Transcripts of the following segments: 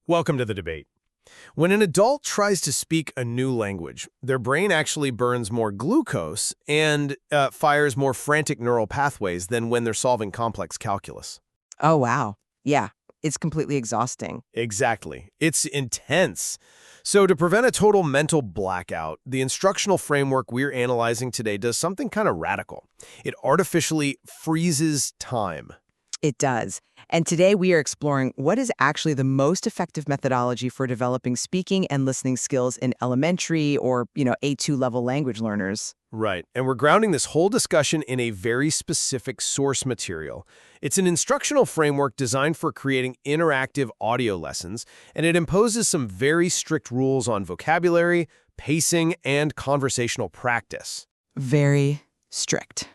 Welcome to the debate. When an adult tries to speak a new language, their brain actually burns more glucose and fires more frantic neural pathways than when they're solving complex calculus. Oh, wow. Yeah, it's completely exhausting. Exactly. It's intense. So to prevent a total mental blackout, the instructional framework we're analyzing today does something kind of radical. It artificially freezes time. It does. And today we are exploring what is actually the most effective methodology for developing speaking and listening skills in elementary or, A2 level language learners. Right, and we're grounding this whole discussion in a very specific source material. It's an instructional framework designed for creating interactive audio lessons, and it imposes some very strict rules on vocabulary, pacing, and conversational practice. Very strict.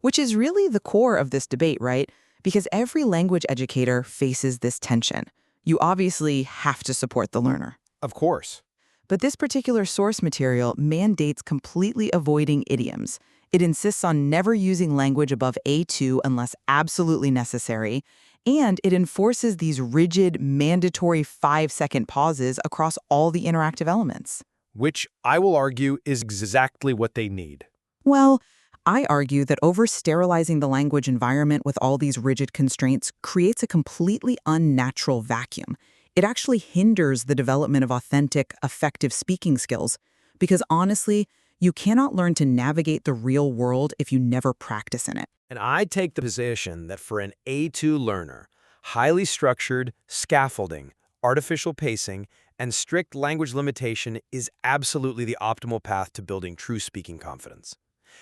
Which is really the core of this debate, right? Because every language educator faces this tension. You obviously have to support the learner. Of course. But this particular source material mandates completely avoiding idioms. It insists on never using language above A2 unless absolutely necessary, and it enforces these rigid, mandatory 5-second pauses across all the interactive elements. Which I will argue is exactly what they need. Well, I argue that over-sterilizing the language environment with all these rigid constraints creates a completely unnatural vacuum. It actually hinders the development of authentic, effective speaking skills. Because honestly, you cannot learn to navigate the real world if you never practice in it. And I take the position that for an A2 learner, highly structured scaffolding, artificial pacing, and strict language limitation is absolutely the optimal path to building true speaking confidence.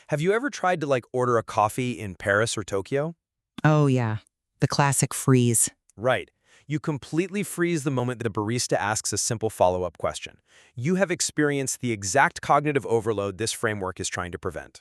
Have you ever tried to order a coffee in Paris or Tokyo? Oh yeah, the classic freeze. Right. You completely freeze the moment that a barista asks a simple follow-up question. You have experienced the exact cognitive overload this framework is trying to prevent.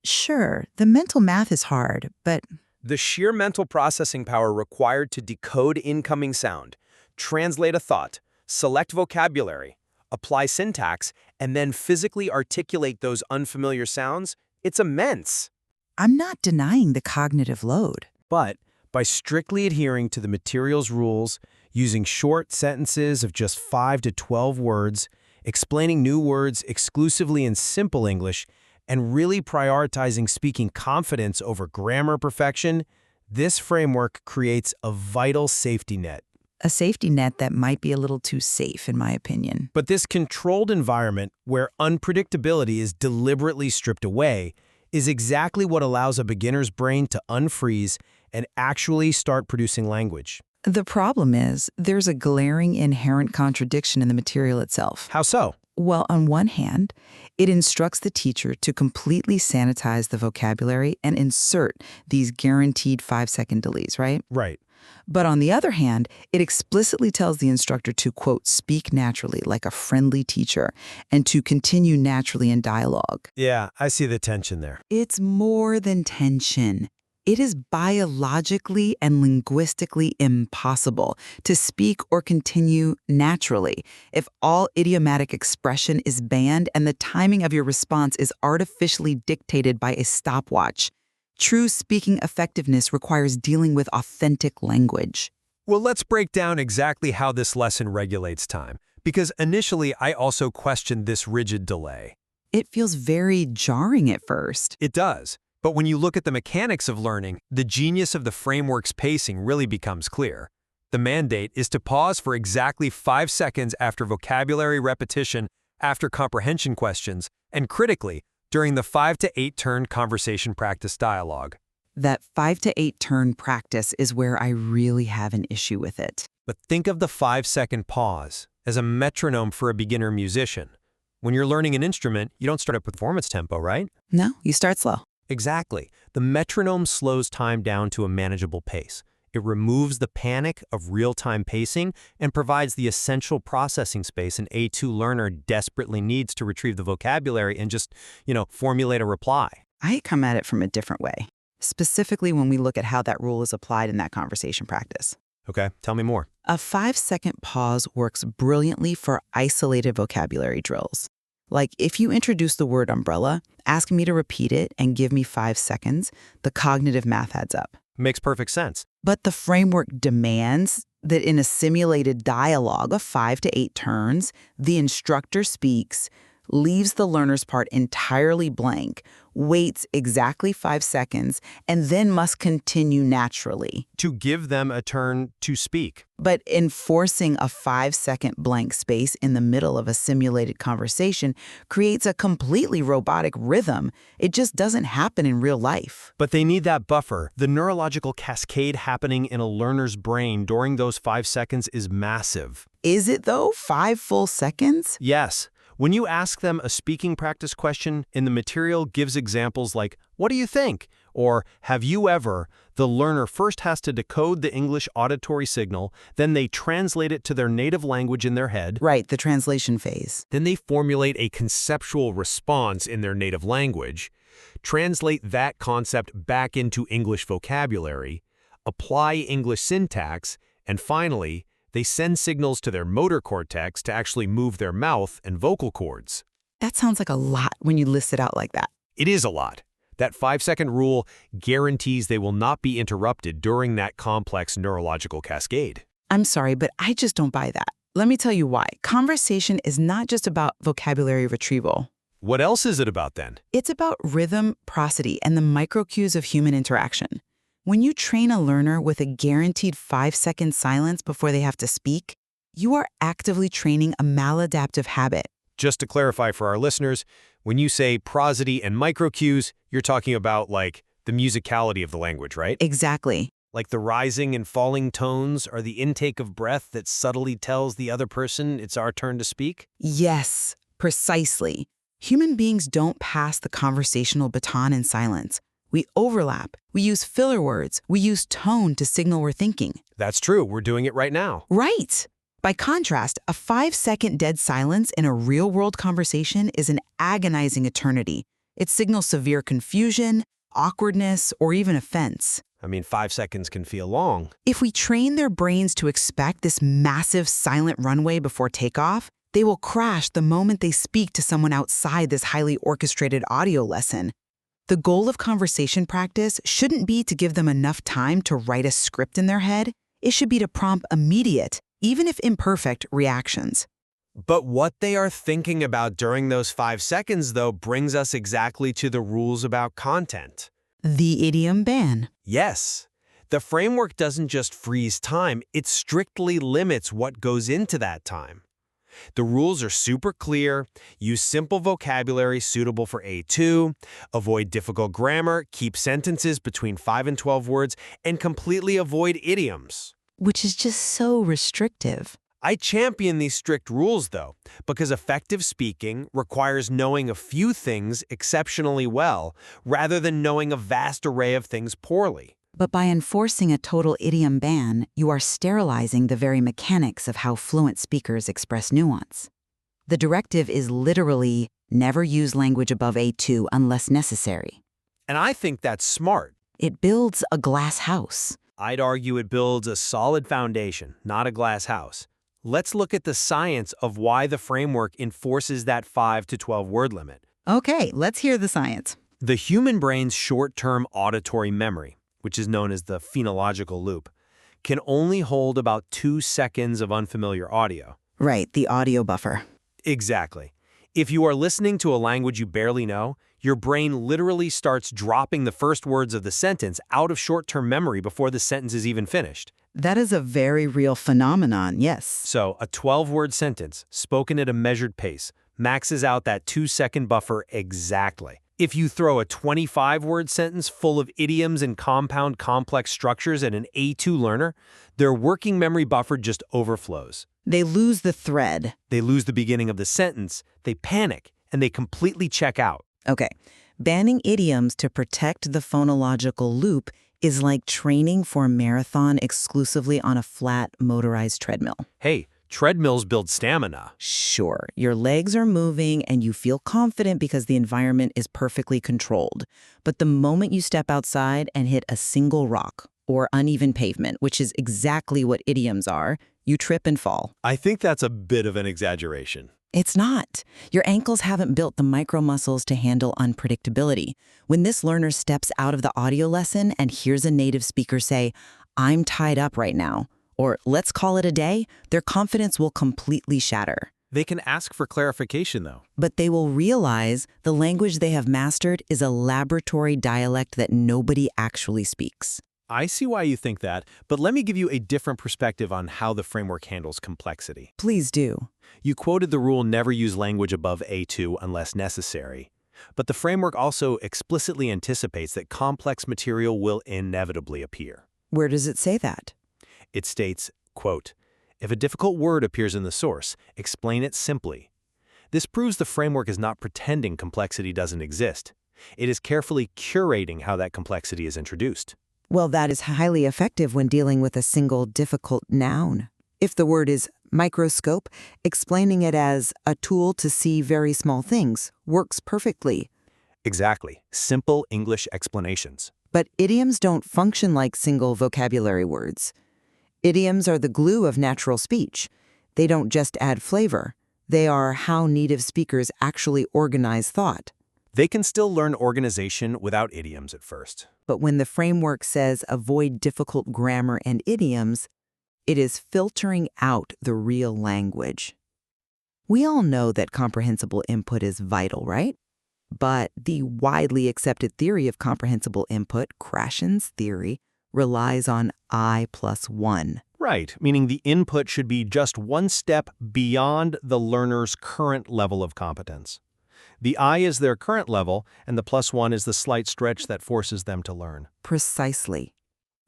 Sure, the mental math is hard, but The sheer mental processing power required to decode incoming sound, translate a thought, select vocabulary, apply syntax, and then physically articulate those unfamiliar sounds, it's immense. I'm not denying the cognitive load. But by strictly adhering to the material's rules, using short sentences of just 5 to 12 words, explaining new words exclusively in simple English, and really prioritizing speaking confidence over grammar perfection, this framework creates a vital safety net. A safety net that might be a little too safe, in my opinion. But this controlled environment, where unpredictability is deliberately stripped away, is exactly what allows a beginner's brain to unfreeze and actually start producing language. The problem is, there's a glaring inherent contradiction in the material itself. How so? Well, on one hand, it instructs the teacher to completely sanitize the vocabulary and insert these guaranteed 5-second delays, right? Right. But on the other hand, it explicitly tells the instructor to, quote, speak naturally like a friendly teacher and to continue naturally in dialogue. Yeah, I see the tension there. It's more than tension. It is biologically and linguistically impossible to speak or continue naturally if all idiomatic expression is banned and the timing of your response is artificially dictated by a stopwatch. True speaking effectiveness requires dealing with authentic language. Well, let's break down exactly how this lesson regulates time, because initially I also questioned this rigid delay. It feels very jarring at first. It does. But when you look at the mechanics of learning, the genius of the framework's pacing really becomes clear. The mandate is to pause for exactly 5 seconds after vocabulary repetition, after comprehension questions, and critically, during the 5 to 8 turn conversation practice dialogue. That 5 to 8 turn practice is where I really have an issue with it. But think of the 5-second pause as a metronome for a beginner musician. When you're learning an instrument, you don't start at performance tempo, right? No, you start slow. Exactly. The metronome slows time down to a manageable pace. It removes the panic of real-time pacing and provides the essential processing space an A2 learner desperately needs to retrieve the vocabulary and just, formulate a reply. I come at it from a different way, specifically when we look at how that rule is applied in that conversation practice. Okay, tell me more. A 5-second pause works brilliantly for isolated vocabulary drills. Like if you introduce the word umbrella, ask me to repeat it and give me 5 seconds, the cognitive math adds up. Makes perfect sense. But the framework demands that in a simulated dialogue of 5 to 8 turns, the instructor speaks, leaves the learner's part entirely blank, waits exactly 5 seconds, and then must continue naturally. To give them a turn to speak. But enforcing a 5-second blank space in the middle of a simulated conversation creates a completely robotic rhythm. It just doesn't happen in real life. But they need that buffer. The neurological cascade happening in a learner's brain during those 5 seconds is massive. Is it though? 5 full seconds? Yes. When you ask them a speaking practice question and the material gives examples like, "What do you think?" or "Have you ever?" the learner first has to decode the English auditory signal, then they translate it to their native language in their head. Right, the translation phase. Then they formulate a conceptual response in their native language, translate that concept back into English vocabulary, apply English syntax, and finally, they send signals to their motor cortex to actually move their mouth and vocal cords. That sounds like a lot when you list it out like that. It is a lot. That 5-second rule guarantees they will not be interrupted during that complex neurological cascade. I'm sorry, but I just don't buy that. Let me tell you why. Conversation is not just about vocabulary retrieval. What else is it about then? It's about rhythm, prosody, and the microcues of human interaction. When you train a learner with a guaranteed 5-second silence before they have to speak, you are actively training a maladaptive habit. Just to clarify for our listeners, when you say prosody and microcues, you're talking about like the musicality of the language, right? Exactly. Like the rising and falling tones or the intake of breath that subtly tells the other person it's our turn to speak? Yes, precisely. Human beings don't pass the conversational baton in silence. We overlap. We use filler words. We use tone to signal we're thinking. That's true. We're doing it right now. Right. By contrast, a 5-second dead silence in a real-world conversation is an agonizing eternity. It signals severe confusion, awkwardness, or even offense. I mean, 5 seconds can feel long. If we train their brains to expect this massive silent runway before takeoff, they will crash the moment they speak to someone outside this highly orchestrated audio lesson. The goal of conversation practice shouldn't be to give them enough time to write a script in their head. It should be to prompt immediate, even if imperfect, reactions. But what they are thinking about during those 5 seconds, though, brings us exactly to the rules about content. The idiom ban. Yes. The framework doesn't just freeze time, it strictly limits what goes into that time. The rules are super clear. Use simple vocabulary suitable for A2, avoid difficult grammar, keep sentences between 5 and 12 words, and completely avoid idioms. Which is just so restrictive. I champion these strict rules, though, because effective speaking requires knowing a few things exceptionally well, rather than knowing a vast array of things poorly. But by enforcing a total idiom ban, you are sterilizing the very mechanics of how fluent speakers express nuance. The directive is literally never use language above A2 unless necessary. And I think that's smart. It builds a glass house. I'd argue it builds a solid foundation, not a glass house. Let's look at the science of why the framework enforces that 5 to 12 word limit. Okay, let's hear the science. The human brain's short-term auditory memory, which is known as the phonological loop, can only hold about 2 seconds of unfamiliar audio. Right, the audio buffer. Exactly. If you are listening to a language you barely know, your brain literally starts dropping the first words of the sentence out of short-term memory before the sentence is even finished. That is a very real phenomenon, yes. So, a 12-word sentence, spoken at a measured pace, maxes out that 2-second buffer exactly. If you throw a 25-word sentence full of idioms and compound complex structures at an A2 learner, their working memory buffer just overflows. They lose the thread. They lose the beginning of the sentence, they panic, and they completely check out. Okay, banning idioms to protect the phonological loop is like training for a marathon exclusively on a flat, motorized treadmill. Hey, treadmills build stamina. Sure, your legs are moving and you feel confident because the environment is perfectly controlled. But the moment you step outside and hit a single rock or uneven pavement, which is exactly what idioms are, you trip and fall. I think that's a bit of an exaggeration. It's not. Your ankles haven't built the micromuscles to handle unpredictability. When this learner steps out of the audio lesson and hears a native speaker say, "I'm tied up right now," or let's call it a day, their confidence will completely shatter. They can ask for clarification, though. But they will realize the language they have mastered is a laboratory dialect that nobody actually speaks. I see why you think that, but let me give you a different perspective on how the framework handles complexity. Please do. You quoted the rule never use language above A2 unless necessary. But the framework also explicitly anticipates that complex material will inevitably appear. Where does it say that? It states, quote, "If a difficult word appears in the source, explain it simply." This proves the framework is not pretending complexity doesn't exist. It is carefully curating how that complexity is introduced. Well, that is highly effective when dealing with a single difficult noun. If the word is microscope, explaining it as a tool to see very small things works perfectly. Exactly. Simple English explanations. But idioms don't function like single vocabulary words. Idioms are the glue of natural speech. They don't just add flavor. They are how native speakers actually organize thought. They can still learn organization without idioms at first. But when the framework says avoid difficult grammar and idioms, it is filtering out the real language. We all know that comprehensible input is vital, right? But the widely accepted theory of comprehensible input, Krashen's theory, relies on I+1. Right, meaning the input should be just one step beyond the learner's current level of competence. The I is their current level, and the +1 is the slight stretch that forces them to learn. Precisely.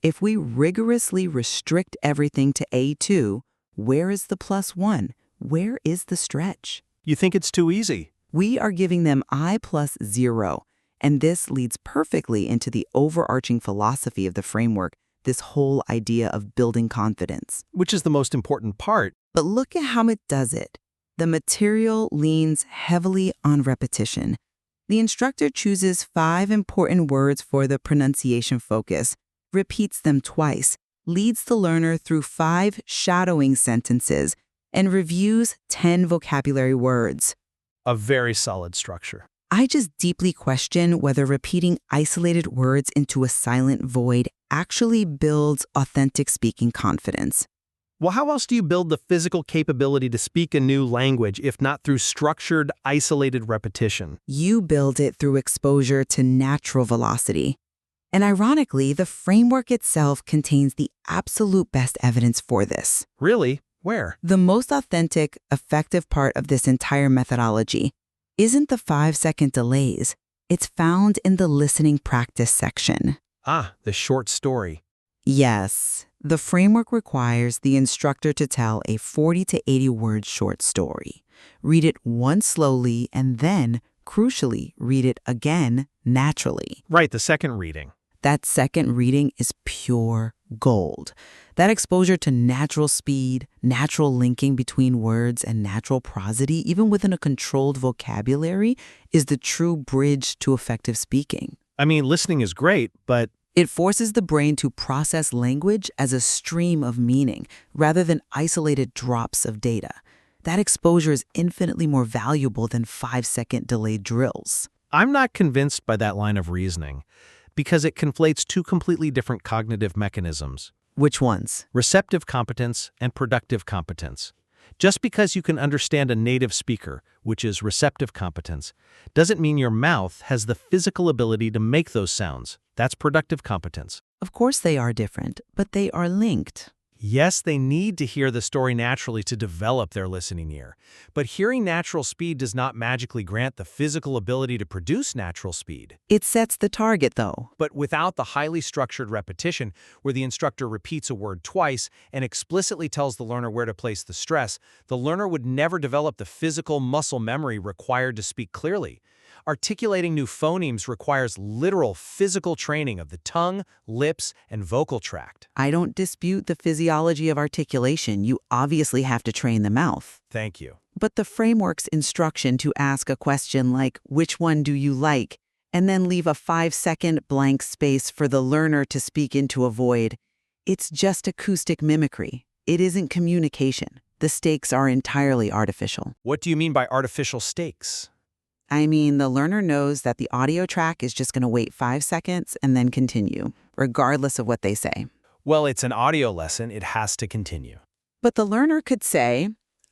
If we rigorously restrict everything to A2, where is the +1? Where is the stretch? You think it's too easy? We are giving them I+0, and this leads perfectly into the overarching philosophy of the framework, this whole idea of building confidence. Which is the most important part. But look at how it does it. The material leans heavily on repetition. The instructor chooses 5 important words for the pronunciation focus, repeats them twice, leads the learner through 5 shadowing sentences, and reviews 10 vocabulary words. A very solid structure. I just deeply question whether repeating isolated words into a silent void actually builds authentic speaking confidence. Well, how else do you build the physical capability to speak a new language if not through structured, isolated repetition? You build it through exposure to natural velocity. And ironically, the framework itself contains the absolute best evidence for this. Really? Where? The most authentic, effective part of this entire methodology isn't the 5-second delays. It's found in the listening practice section. Ah, the short story. Yes, the framework requires the instructor to tell a 40 to 80 word short story. Read it once slowly and then, crucially, read it again naturally. Right, the second reading. That second reading is pure gold. That exposure to natural speed, natural linking between words, and natural prosody, even within a controlled vocabulary, is the true bridge to effective speaking. I mean, listening is great, but it forces the brain to process language as a stream of meaning rather than isolated drops of data. That exposure is infinitely more valuable than 5-second delayed drills. I'm not convinced by that line of reasoning because it conflates 2 completely different cognitive mechanisms. Which ones? Receptive competence and productive competence. Just because you can understand a native speaker, which is receptive competence, doesn't mean your mouth has the physical ability to make those sounds. That's productive competence. Of course they are different, but they are linked. Yes, they need to hear the story naturally to develop their listening ear. But hearing natural speed does not magically grant the physical ability to produce natural speed. It sets the target, though. But without the highly structured repetition, where the instructor repeats a word twice and explicitly tells the learner where to place the stress, the learner would never develop the physical muscle memory required to speak clearly. Articulating new phonemes requires literal physical training of the tongue, lips, and vocal tract. I don't dispute the physiology of articulation. You obviously have to train the mouth. Thank you. But the framework's instruction to ask a question like, which one do you like, and then leave a 5-second blank space for the learner to speak into a void, it's just acoustic mimicry. It isn't communication. The stakes are entirely artificial. What do you mean by artificial stakes? I mean, the learner knows that the audio track is just going to wait 5 seconds and then continue, regardless of what they say. Well, it's an audio lesson. It has to continue. But the learner could say,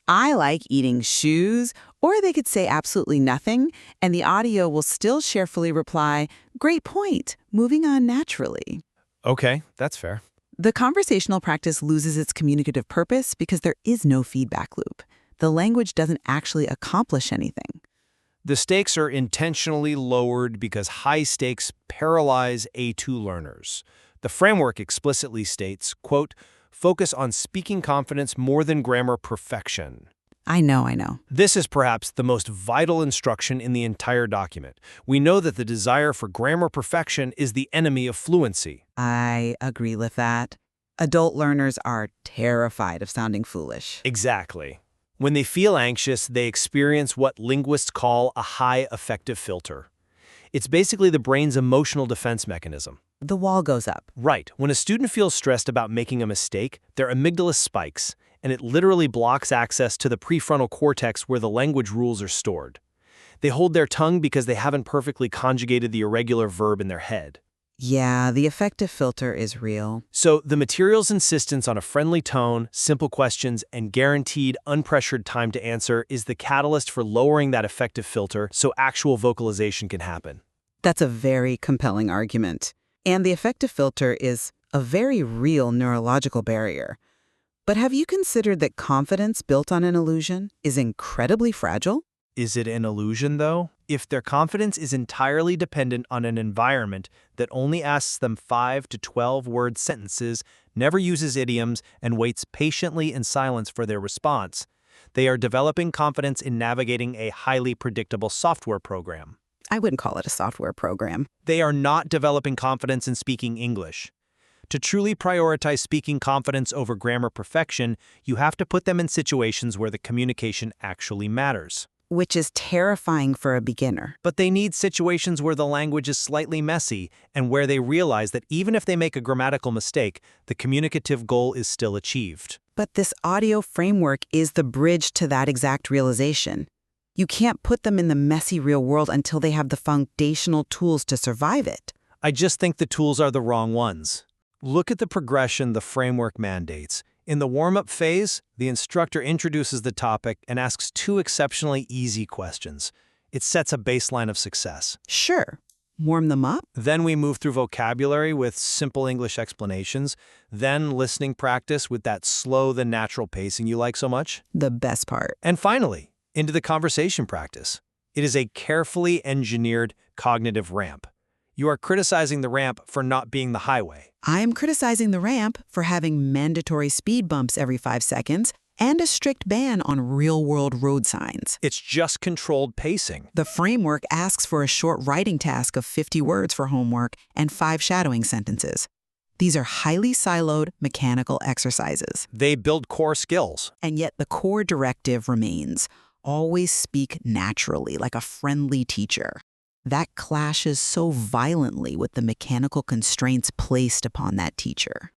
I like eating shoes, or they could say absolutely nothing, and the audio will still cheerfully reply, great point, moving on naturally. Okay, that's fair. The conversational practice loses its communicative purpose because there is no feedback loop. The language doesn't actually accomplish anything. The stakes are intentionally lowered because high stakes paralyze A2 learners. The framework explicitly states, quote, focus on speaking confidence more than grammar perfection. I know. This is perhaps the most vital instruction in the entire document. We know that the desire for grammar perfection is the enemy of fluency. I agree with that. Adult learners are terrified of sounding foolish. Exactly. When they feel anxious, they experience what linguists call a high affective filter. It's basically the brain's emotional defense mechanism. The wall goes up. Right. When a student feels stressed about making a mistake, their amygdala spikes, and it literally blocks access to the prefrontal cortex where the language rules are stored. They hold their tongue because they haven't perfectly conjugated the irregular verb in their head. Yeah, the affective filter is real. So the material's insistence on a friendly tone, simple questions, and guaranteed unpressured time to answer is the catalyst for lowering that affective filter so actual vocalization can happen. That's a very compelling argument. And the affective filter is a very real neurological barrier. But have you considered that confidence built on an illusion is incredibly fragile? Is it an illusion, though? If their confidence is entirely dependent on an environment that only asks them 5 to 12-word sentences, never uses idioms, and waits patiently in silence for their response, they are developing confidence in navigating a highly predictable software program. I wouldn't call it a software program. They are not developing confidence in speaking English. To truly prioritize speaking confidence over grammar perfection, you have to put them in situations where the communication actually matters. Which is terrifying for a beginner. But they need situations where the language is slightly messy and where they realize that even if they make a grammatical mistake, the communicative goal is still achieved. But this audio framework is the bridge to that exact realization. You can't put them in the messy real world until they have the foundational tools to survive it. I just think the tools are the wrong ones. Look at the progression the framework mandates. In the warm-up phase, the instructor introduces the topic and asks 2 exceptionally easy questions. It sets a baseline of success. Sure. Warm them up. Then we move through vocabulary with simple English explanations, then listening practice with that slow, the natural pacing you like so much. The best part. And finally, into the conversation practice. It is a carefully engineered cognitive ramp. You are criticizing the ramp for not being the highway. I'm criticizing the ramp for having mandatory speed bumps every 5 seconds and a strict ban on real-world road signs. It's just controlled pacing. The framework asks for a short writing task of 50 words for homework and 5 shadowing sentences. These are highly siloed, mechanical exercises. They build core skills. And yet the core directive remains: always speak naturally, like a friendly teacher. That clashes so violently with the mechanical constraints placed upon that teacher.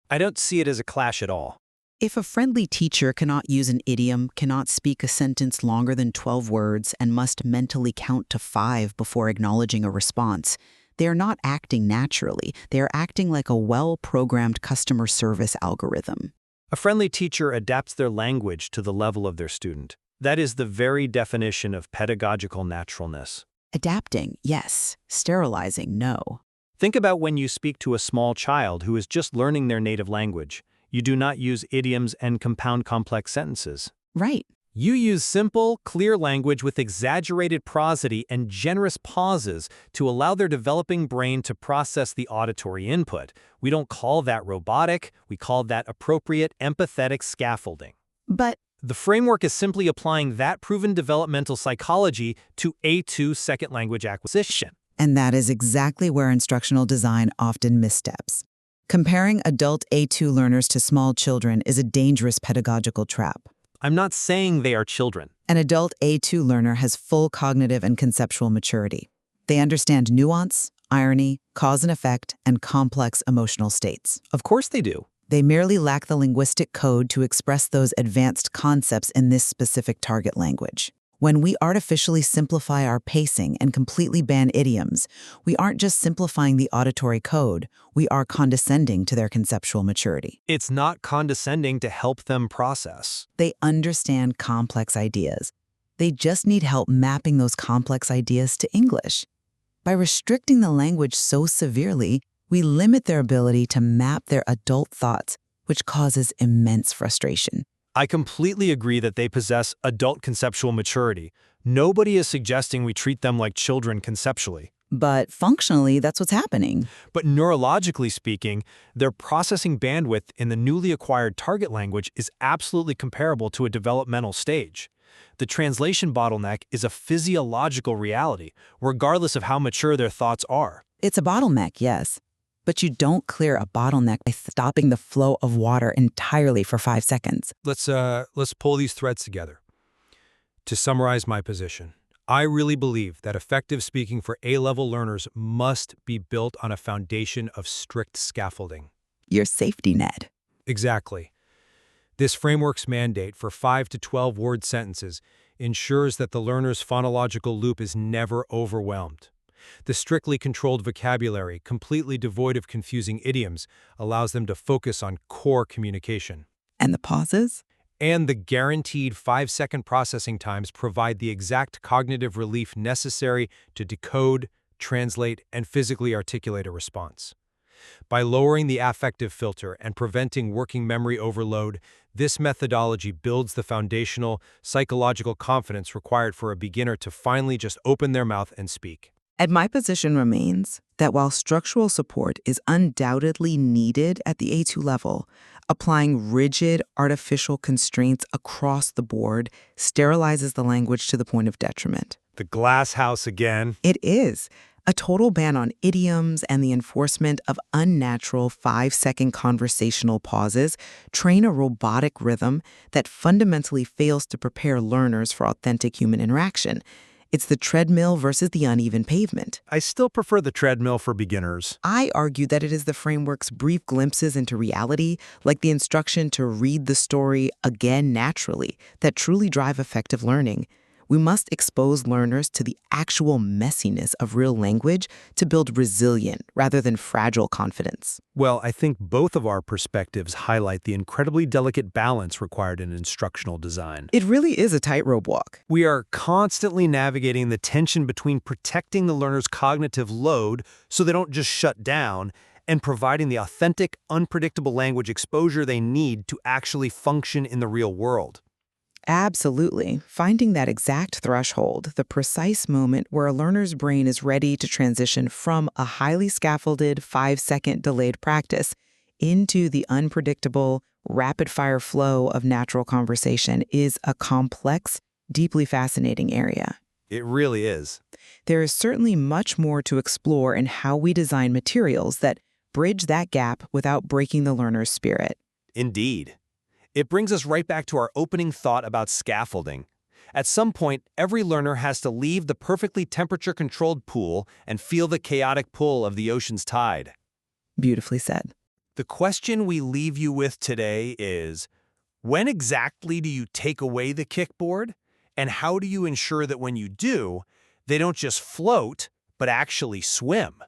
I don't see it as a clash at all. If a friendly teacher cannot use an idiom, cannot speak a sentence longer than 12 words, and must mentally count to 5 before acknowledging a response, they are not acting naturally. They are acting like a well-programmed customer service algorithm. A friendly teacher adapts their language to the level of their student. That is the very definition of pedagogical naturalness. Adapting, yes. Sterilizing, no. Think about when you speak to a small child who is just learning their native language. You do not use idioms and compound complex sentences. Right. You use simple, clear language with exaggerated prosody and generous pauses to allow their developing brain to process the auditory input. We don't call that robotic. We call that appropriate, empathetic scaffolding. But the framework is simply applying that proven developmental psychology to A2 second language acquisition. And that is exactly where instructional design often missteps. Comparing adult A2 learners to small children is a dangerous pedagogical trap. I'm not saying they are children. An adult A2 learner has full cognitive and conceptual maturity. They understand nuance, irony, cause and effect, and complex emotional states. Of course they do. They merely lack the linguistic code to express those advanced concepts in this specific target language. When we artificially simplify our pacing and completely ban idioms, we aren't just simplifying the auditory code, we are condescending to their conceptual maturity. It's not condescending to help them process. They understand complex ideas. They just need help mapping those complex ideas to English. By restricting the language so severely, we limit their ability to map their adult thoughts, which causes immense frustration. I completely agree that they possess adult conceptual maturity. Nobody is suggesting we treat them like children conceptually. But functionally, that's what's happening. But neurologically speaking, their processing bandwidth in the newly acquired target language is absolutely comparable to a developmental stage. The translation bottleneck is a physiological reality, regardless of how mature their thoughts are. It's a bottleneck, yes. But you don't clear a bottleneck by stopping the flow of water entirely for 5 seconds. Let's pull these threads together. To summarize my position, I really believe that effective speaking for A-level learners must be built on a foundation of strict scaffolding. Your safety net. Exactly. This framework's mandate for 5 to 12 word sentences ensures that the learner's phonological loop is never overwhelmed. The strictly controlled vocabulary, completely devoid of confusing idioms, allows them to focus on core communication. And the pauses? And the guaranteed 5-second processing times provide the exact cognitive relief necessary to decode, translate, and physically articulate a response. By lowering the affective filter and preventing working memory overload, this methodology builds the foundational, psychological confidence required for a beginner to finally just open their mouth and speak. And my position remains that while structural support is undoubtedly needed at the A2 level, applying rigid artificial constraints across the board sterilizes the language to the point of detriment. The glass house again. It is. A total ban on idioms and the enforcement of unnatural 5-second conversational pauses train a robotic rhythm that fundamentally fails to prepare learners for authentic human interaction. It's the treadmill versus the uneven pavement. I still prefer the treadmill for beginners. I argue that it is the framework's brief glimpses into reality, like the instruction to read the story again naturally, that truly drive effective learning. We must expose learners to the actual messiness of real language to build resilient rather than fragile confidence. Well, I think both of our perspectives highlight the incredibly delicate balance required in instructional design. It really is a tightrope walk. We are constantly navigating the tension between protecting the learner's cognitive load so they don't just shut down, and providing the authentic, unpredictable language exposure they need to actually function in the real world. Absolutely. Finding that exact threshold, the precise moment where a learner's brain is ready to transition from a highly scaffolded 5-second delayed practice into the unpredictable, rapid-fire flow of natural conversation is a complex, deeply fascinating area. It really is. There is certainly much more to explore in how we design materials that bridge that gap without breaking the learner's spirit. Indeed. It brings us right back to our opening thought about scaffolding. At some point, every learner has to leave the perfectly temperature-controlled pool and feel the chaotic pull of the ocean's tide. Beautifully said. The question we leave you with today is, when exactly do you take away the kickboard? And how do you ensure that when you do, they don't just float, but actually swim?